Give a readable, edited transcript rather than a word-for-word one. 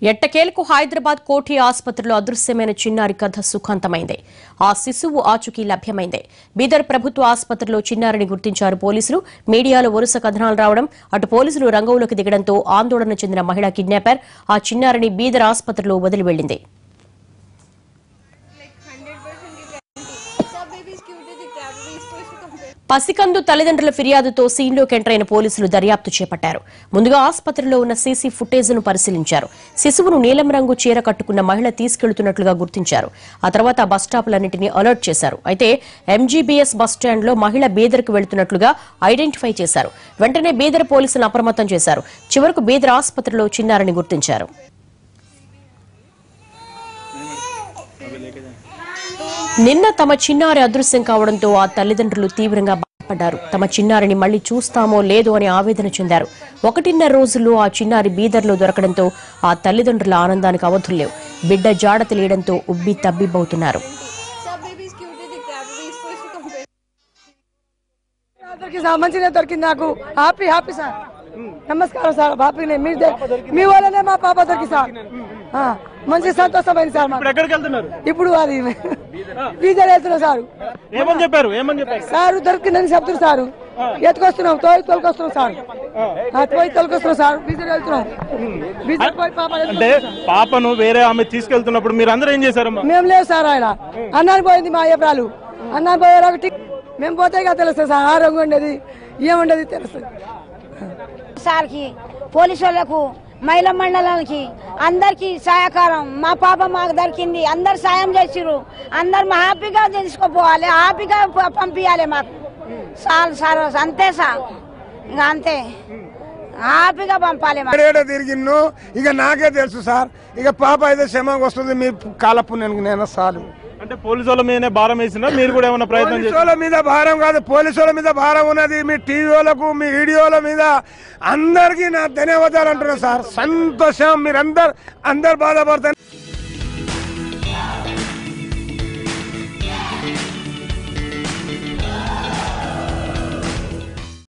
ఎట్టకేలకు హైదరాబాద్ కోఠి ఆసుపత్రిలో అదృశ్యమైన చిన్నారి కథ సుఖాంతమైంది. ఆ శిశువు ఆచూకీ లభ్యమైంది. బీదర్ ప్రభుత్వ ఆసుపత్రిలో చిన్నారిని గుర్తించారు పోలీసులు. మీడియాలో వరుస కథనాలు రావడం, అటు పోలీసులు రంగంలోకి దిగడంతో ఆందోళన చెందిన మహిళా కిడ్నాపర్ ఆ చిన్నారిని బీదర్ ఆసుపత్రిలో వదిలి వెళ్లింది. పసికందు తల్లిదండ్రుల ఫిర్యాదుతో సీన్లోకి ఎంటరైన పోలీసులు దర్యాప్తు చేపట్టారు. ముందుగా ఆసుపత్రిలో ఉన్న సీసీ ఫుటేజ్ను పరిశీలించారు. శిశువును నీలం రంగు చీర కట్టుకున్న మహిళ తీసుకెళ్తున్నట్లుగా గుర్తించారు. ఆ తర్వాత బస్టాపులన్నింటినీ అలర్ట్ చేశారు. అయితే ఎంజీబీఎస్ బస్టాండ్లో మహిళ బీదర్కు వెళుతున్నట్లుగా ఐడెంటిఫై చేశారు. వెంటనే బీదర్ పోలీసులను అప్రమత్తం చేశారు. చివరకు బీదర్ ఆసుపత్రిలో చిన్నారిని గుర్తించారు. నిన్న తమ చిన్నారి అదృశ్యం కావడంతో ఆ తల్లిదండ్రులు తీవ్రంగా బాధపడ్డారు. తమ చిన్నారిని మళ్లీ చూస్తామో లేదో అని ఆవేదన చెందారు. 1.5 రోజుల్లో ఆ చిన్నారి బీదర్లో దొరకడంతో ఆ తల్లిదండ్రుల ఆనందానికి అవధుల్లేవు. బిడ్డ జాడ తెలియడంతో ఉబ్బి తబ్బిబ్బవుతున్నారు. దొరికింది నాకు. Happy happy sir. నమస్కారం సార్. హ్యాపీనే మీ వాళ్ళనే మా పాప దొరికి సార్. మంచి సంతోషమైంది సార్. ఇప్పుడు అది బీదర్ వెళ్తున్నాం సార్. ఏమని చెప్పారు సార్ దొరికిందని చెప్తున్నారు సార్. ఎత్తుకొస్తున్నాం, తోలుకొస్తున్నాం సార్. తోలుకొస్తున్నాం సార్. బీదర్ వెళ్తున్నాం. బీదర్ పోయి పాప అంటే పాపను వేరే ఆమె తీసుకెళ్తున్నప్పుడు మీరు అందరూ ఏం చేశారు? మేము లేవు సార్. ఆయన అన్నాన్ని పోయింది మా అభిప్రాయాలు. అన్నాన్ని పోయే మేము పోతే తెలుస్తుంది సార్. ఆరోగ్యం ఉండేది ఏముండేది తెలుస్తుంది సార్కి, పోలీసు వాళ్ళకు, మహిళా మండలానికి అందరికి సహకారం. మా పాప మాకు దొరికింది. అందరు సాయం చేసిరు. అందరు మా హ్యాపీగా తీసుకోపోవాలి, హ్యాపీగా పంపించాలి మాకు. సార్ సార్ అంతే సార్, ఇంకా అంతే హ్యాపీగా పంపాలి. తిరిగిన్ను ఇక నాకే తెలుసు సార్. ఇక పాప అయితే క్షేమంగా వస్తుంది. మీ కాలపు నేను చాలు. అంటే పోలీసు వాళ్ళ మీదనే భారం వేసినా మీరు కూడా ఏమైనా ప్రయత్నం చేశారా? పోలీసు వాళ్ళ మీద భారం కాదు, పోలీసు వాళ్ళ మీద భారం ఉన్నది. మీ టీవీ వాళ్ళకు, మీ వీడియోల మీద అందరికీ నా ధన్యవాదాలు అంటున్నా సార్. సంతోషం. మీరందరు బాధపడతారు.